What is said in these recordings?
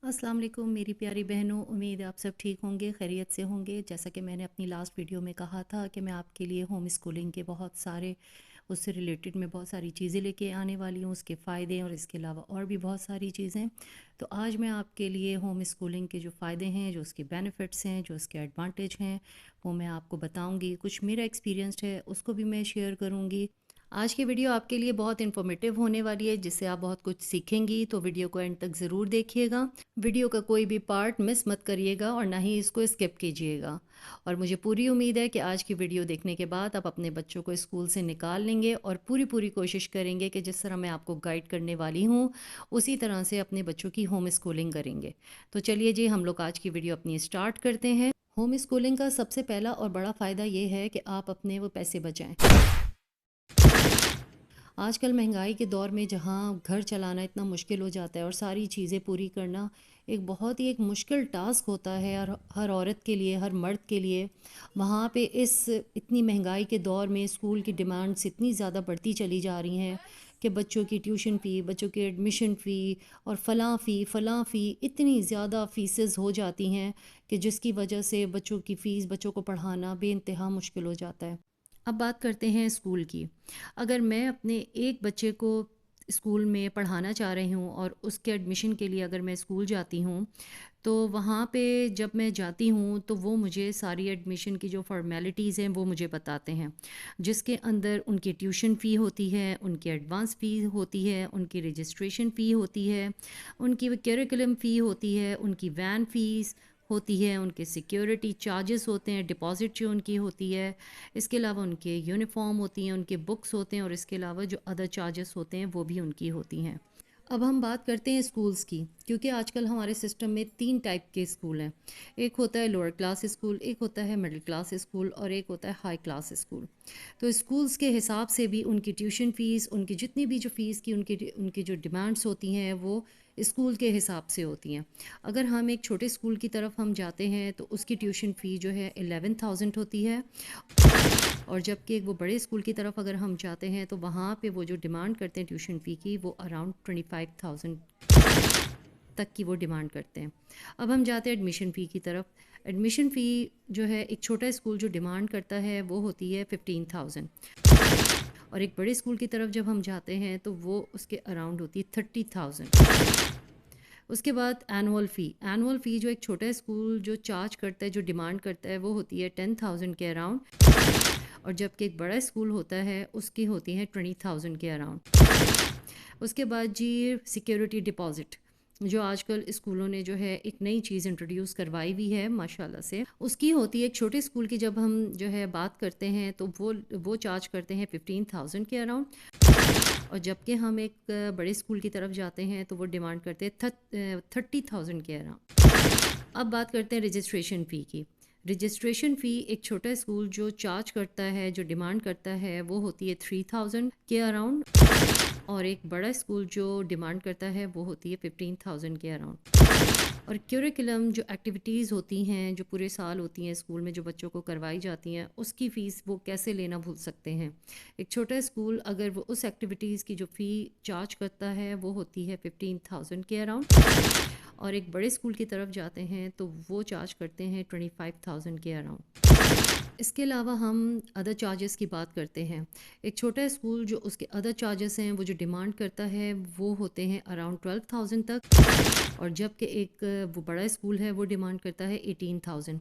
अस्सलाम वालेकुम मेरी प्यारी बहनों। उम्मीद है आप सब ठीक होंगे, खैरियत से होंगे। जैसा कि मैंने अपनी लास्ट वीडियो में कहा था कि मैं आपके लिए होम स्कूलिंग के बहुत सारे उससे रिलेटेड मैं बहुत सारी चीज़ें लेके आने वाली हूँ, उसके फ़ायदे और इसके अलावा और भी बहुत सारी चीज़ें। तो आज मैं आपके लिए होम स्कूलिंग के जो फ़ायदे हैं, जो उसके बेनिफिट्स हैं, जो उसके एडवांटेज हैं, वो मैं आपको बताऊँगी। कुछ मेरा एक्सपीरियंस है उसको भी मैं शेयर करूँगी। आज की वीडियो आपके लिए बहुत इन्फॉर्मेटिव होने वाली है, जिससे आप बहुत कुछ सीखेंगी। तो वीडियो को एंड तक ज़रूर देखिएगा। वीडियो का कोई भी पार्ट मिस मत करिएगा और ना ही इसको स्किप कीजिएगा। और मुझे पूरी उम्मीद है कि आज की वीडियो देखने के बाद आप अपने बच्चों को स्कूल से निकाल लेंगे और पूरी पूरी कोशिश करेंगे कि जिस तरह मैं आपको गाइड करने वाली हूँ उसी तरह से अपने बच्चों की होम स्कूलिंग करेंगे। तो चलिए जी, हम लोग आज की वीडियो अपनी स्टार्ट करते हैं। होम स्कूलिंग का सबसे पहला और बड़ा फ़ायदा ये है कि आप अपने वो पैसे बचाएं। आजकल महंगाई के दौर में जहाँ घर चलाना इतना मुश्किल हो जाता है और सारी चीज़ें पूरी करना एक बहुत ही एक मुश्किल टास्क होता है हर औरत के लिए, हर मर्द के लिए। वहाँ पे इस इतनी महंगाई के दौर में स्कूल की डिमांड्स इतनी ज़्यादा बढ़ती चली जा रही हैं कि बच्चों की ट्यूशन फ़ी, बच्चों की एडमिशन फ़ी और फ़लाँ फ़ी इतनी ज़्यादा फ़ीसेस हो जाती हैं कि जिसकी वजह से बच्चों की फ़ीस, बच्चों को पढ़ाना बेइंतहा मुश्किल हो जाता है। अब बात करते हैं स्कूल की। अगर मैं अपने एक बच्चे को स्कूल में पढ़ाना चाह रही हूँ और उसके एडमिशन के लिए अगर मैं स्कूल जाती हूँ, तो वहाँ पे जब मैं जाती हूँ तो वो मुझे सारी एडमिशन की जो फ़ॉर्मेलिटीज़ हैं वो मुझे बताते हैं, जिसके अंदर उनकी ट्यूशन फ़ी होती है, उनकी एडवांस फ़ी होती है, उनकी रजिस्ट्रेशन फ़ी होती है, उनकी करिकुलम फ़ी होती है, उनकी वैन फ़ीस होती है, उनके सिक्योरिटी चार्जेस होते हैं, डिपॉज़िट जो उनकी होती है, इसके अलावा उनके यूनिफ़ॉर्म होती हैं, उनके बुक्स होते हैं और इसके अलावा जो अदर चार्जेस होते हैं वो भी उनकी होती हैं। अब हम बात करते हैं स्कूल्स की, क्योंकि आजकल हमारे सिस्टम में 3 टाइप के स्कूल हैं। एक होता है लोअर क्लास स्कूल, एक होता है मिडिल क्लास स्कूल और एक होता है हाई क्लास स्कूल। तो स्कूल्स के हिसाब से भी उनकी ट्यूशन फ़ीस, उनकी जितनी भी जो फ़ीस की उनकी उनकी जो डिमांड्स होती हैं वो स्कूल के हिसाब से होती हैं। अगर हम एक छोटे स्कूल की तरफ हम जाते हैं तो उसकी ट्यूशन फ़ी जो है 11,000 होती है। और जबकि एक वो बड़े स्कूल की तरफ अगर हम जाते हैं तो वहाँ पे वो जो डिमांड करते हैं ट्यूशन फ़ी की, वो अराउंड 25,000 तक की वो डिमांड करते हैं। अब हम जाते हैं एडमिशन फ़ी की तरफ। एडमिशन फ़ी जो है एक छोटा स्कूल जो डिमांड करता है वो होती है 15,000 और एक बड़े स्कूल की तरफ जब हम जाते हैं तो वो उसके अराउंड होती है 30,000। उसके बाद एनुअल फ़ी जो एक छोटा स्कूल जो चार्ज करता है, जो डिमांड करता है, वो होती है 10,000 के अराउंड और जबकि एक बड़ा स्कूल होता है उसकी होती है 20,000 के अराउंड। उसके बाद जी सिक्योरिटी डिपॉज़िट, जो आजकल स्कूलों ने जो है एक नई चीज़ इंट्रोड्यूस करवाई हुई है माशाल्लाह से, उसकी होती है एक छोटे स्कूल की जब हम जो है बात करते हैं तो वो चार्ज करते हैं 15,000 के अराउंड और जबकि हम एक बड़े स्कूल की तरफ जाते हैं तो वो डिमांड करते हैं 30,000 के अराउंड। अब बात करते हैं रजिस्ट्रेशन फ़ी की। रजिस्ट्रेशन फ़ी एक छोटा स्कूल जो चार्ज करता है, जो डिमांड करता है, वो होती है 3,000 के अराउंड और एक बड़ा स्कूल जो डिमांड करता है वो होती है 15,000 के अराउंड। और करिकुलम जो एक्टिविटीज़ होती हैं, जो पूरे साल होती हैं स्कूल में, जो बच्चों को करवाई जाती हैं, उसकी फ़ीस वो कैसे लेना भूल सकते हैं। एक छोटा स्कूल अगर वो उस एक्टिविटीज़ की जो फ़ी चार्ज करता है वो होती है 15,000 के अराउंड और एक बड़े स्कूल की तरफ जाते हैं तो वो चार्ज करते हैं 25,000 के अराउंड। इसके अलावा हम अदर चार्जेस की बात करते हैं। एक छोटा स्कूल जो उसके अदर चार्जेस हैं वो जो डिमांड करता है वो होते हैं अराउंड 12,000 तक और जबकि एक वो बड़ा स्कूल है वो डिमांड करता है 18,000।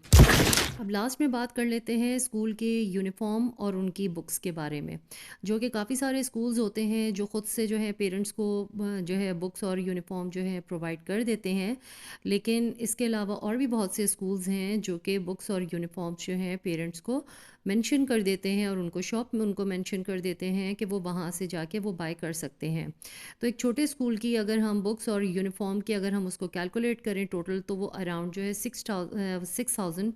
अब लास्ट में बात कर लेते हैं स्कूल के यूनिफ़ॉर्म और उनकी बुक्स के बारे में, जो कि काफ़ी सारे स्कूल्स होते हैं जो ख़ुद से जो है पेरेंट्स को जो है बुक्स और यूनिफ़ॉर्म जो है प्रोवाइड कर देते हैं। लेकिन इसके अलावा और भी बहुत से स्कूल्स हैं जो कि बुक्स और यूनिफ़ॉर्म्स जो हैं पेरेंट्स को मेंशन कर देते हैं और उनको शॉप में उनको मेंशन कर देते हैं कि वो वहाँ से जाके वो बाय कर सकते हैं। तो एक छोटे स्कूल की अगर हम बुक्स और यूनिफ़ॉर्म की अगर हम उसको कैलकुलेट करें टोटल, तो वो अराउंड जो है 6,000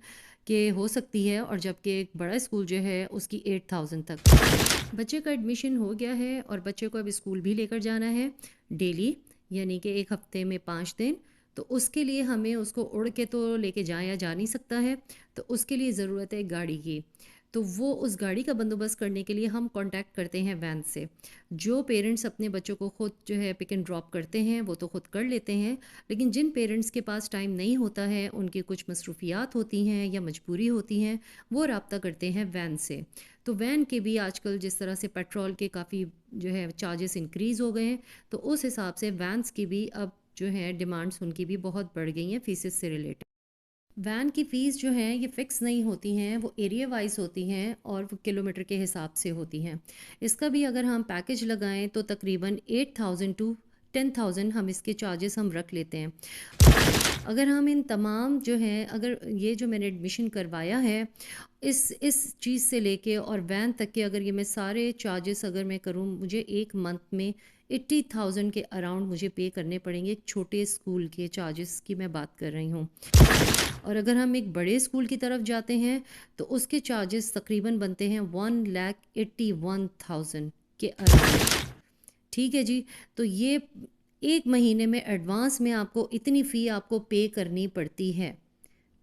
के हो सकती है और जबकि एक बड़ा स्कूल जो है उसकी 8,000 तक। बच्चे का एडमिशन हो गया है और बच्चे को अब स्कूल भी लेकर जाना है डेली, यानी कि एक हफ्ते में 5 दिन। तो उसके लिए हमें उसको उड़ के तो लेके जाया जा नहीं सकता है, तो उसके लिए ज़रूरत है गाड़ी की। तो वो उस गाड़ी का बंदोबस्त करने के लिए हम कांटेक्ट करते हैं वैन से। जो पेरेंट्स अपने बच्चों को खुद जो है पिक एंड ड्रॉप करते हैं वो तो खुद कर लेते हैं, लेकिन जिन पेरेंट्स के पास टाइम नहीं होता है, उनकी कुछ मसरूफियात होती हैं या मजबूरी होती हैं, वो राब्ता करते हैं वैन से। तो वैन के भी आजकल जिस तरह से पेट्रोल के काफ़ी जो है चार्जेस इंक्रीज़ हो गए हैं, तो उस हिसाब से वैन्स की भी अब जो है डिमांड्स उनकी भी बहुत बढ़ गई हैं फीसेस से रिलेटेड। वैन की फ़ीस जो है ये फ़िक्स नहीं होती हैं, वो एरिया वाइज़ होती हैं और वो किलोमीटर के हिसाब से होती हैं। इसका भी अगर हम पैकेज लगाएं तो तकरीबन 8,000 टू 10,000 हम इसके चार्जेस हम रख लेते हैं। अगर हम इन तमाम जो है, अगर ये जो मैंने एडमिशन करवाया है, इस चीज़ से लेके और वैन तक के अगर ये मैं सारे चार्जेस अगर मैं करूँ, मुझे एक मंथ में 80,000 के अराउंड मुझे पे करने पड़ेंगे। एक छोटे स्कूल के चार्जेस की मैं बात कर रही हूँ। और अगर हम एक बड़े स्कूल की तरफ जाते हैं तो उसके चार्जेस तकरीबन बनते हैं 1,81,000 के अराउंड। ठीक है जी। तो ये एक महीने में एडवांस में आपको इतनी फ़ी आपको पे करनी पड़ती है।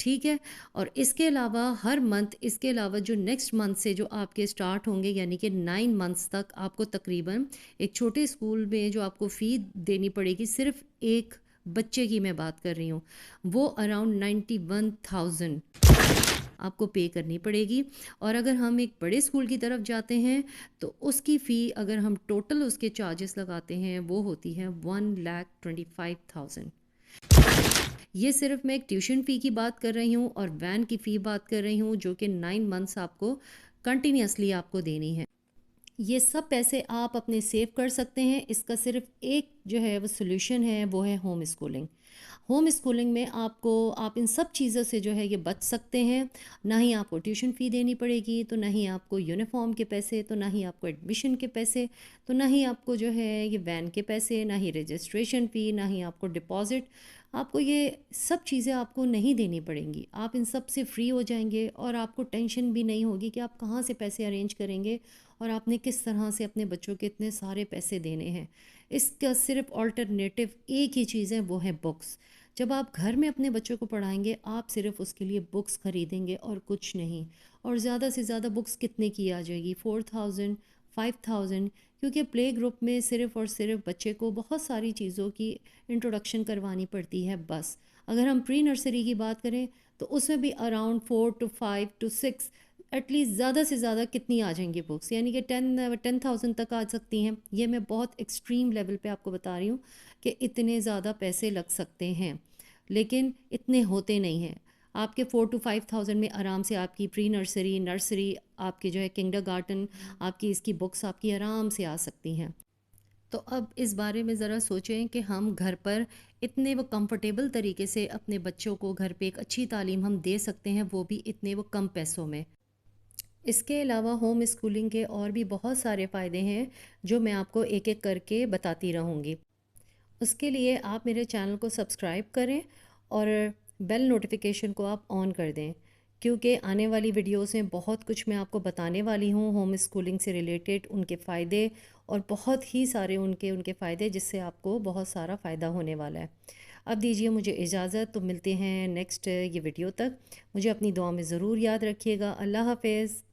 ठीक है। और इसके अलावा हर मंथ, इसके अलावा जो नेक्स्ट मंथ से जो आपके स्टार्ट होंगे यानी कि 9 मंथ्स तक आपको तकरीबन एक छोटे स्कूल में जो आपको फ़ी देनी पड़ेगी, सिर्फ एक बच्चे की मैं बात कर रही हूँ, वो अराउंड 91,000 आपको पे करनी पड़ेगी। और अगर हम एक बड़े स्कूल की तरफ जाते हैं तो उसकी फ़ी अगर हम टोटल उसके चार्जेस लगाते हैं वो होती है 1,25,000। ये सिर्फ मैं एक ट्यूशन फ़ी की बात कर रही हूँ और वैन की फ़ी बात कर रही हूँ, जो कि 9 मंथ्स आपको कंटिन्यूसली आपको देनी है। ये सब पैसे आप अपने सेव कर सकते हैं। इसका सिर्फ एक जो है वो सोल्यूशन है, वो है होम स्कूलिंग। होम स्कूलिंग में आपको, आप इन सब चीज़ों से जो है ये बच सकते हैं। ना ही आपको ट्यूशन फ़ी देनी पड़ेगी, तो ना ही आपको यूनिफॉर्म के पैसे, तो ना ही आपको एडमिशन के पैसे, तो ना ही आपको जो है ये वैन के पैसे, ना ही रजिस्ट्रेशन फ़ी, ना ही आपको डिपॉज़िट। आपको ये सब चीज़ें आपको नहीं देनी पड़ेंगी। आप इन सब से फ्री हो जाएंगे और आपको टेंशन भी नहीं होगी कि आप कहाँ से पैसे अरेंज करेंगे और आपने किस तरह से अपने बच्चों के इतने सारे पैसे देने हैं। इसका सिर्फ ऑल्टरनेटिव एक ही चीज़ है, वो है बुक्स। जब आप घर में अपने बच्चों को पढ़ाएंगे, आप सिर्फ उसके लिए बुक्स खरीदेंगे और कुछ नहीं। और ज़्यादा से ज़्यादा बुक्स कितने की आ जाएगी? 4,000, 5,000। क्योंकि प्ले ग्रुप में सिर्फ और सिर्फ बच्चे को बहुत सारी चीज़ों की इंट्रोडक्शन करवानी पड़ती है बस। अगर हम प्री नर्सरी की बात करें तो उसमें भी अराउंड 4 टू 5 टू 6 एटलीस्ट ज़्यादा से ज़्यादा कितनी आ जाएंगी बुक्स, यानी कि 10,000 तक आ सकती हैं। ये मैं बहुत एक्सट्रीम लेवल पे आपको बता रही हूँ कि इतने ज़्यादा पैसे लग सकते हैं, लेकिन इतने होते नहीं हैं। आपके 4 to 5,000 में आराम से आपकी प्री नर्सरी, नर्सरी, आपके जो है किंडर गार्टन, आपकी इसकी बुक्स आपकी आराम से आ सकती हैं। तो अब इस बारे में ज़रा सोचें कि हम घर पर इतने वो कंफर्टेबल तरीके से अपने बच्चों को घर पे एक अच्छी तालीम हम दे सकते हैं, वो भी इतने वो कम पैसों में। इसके अलावा होम स्कूलिंग के और भी बहुत सारे फ़ायदे हैं, जो मैं आपको एक एक करके बताती रहूँगी। उसके लिए आप मेरे चैनल को सब्सक्राइब करें और बेल नोटिफिकेशन को आप ऑन कर दें, क्योंकि आने वाली वीडियोस में बहुत कुछ मैं आपको बताने वाली हूँ होम स्कूलिंग से रिलेटेड, उनके फ़ायदे और बहुत ही सारे उनके उनके फ़ायदे, जिससे आपको बहुत सारा फ़ायदा होने वाला है। अब दीजिए मुझे इजाज़त, तो मिलते हैं नेक्स्ट ये वीडियो तक। मुझे अपनी दुआ में ज़रूर याद रखिएगा। अल्लाह हाफ़िज़।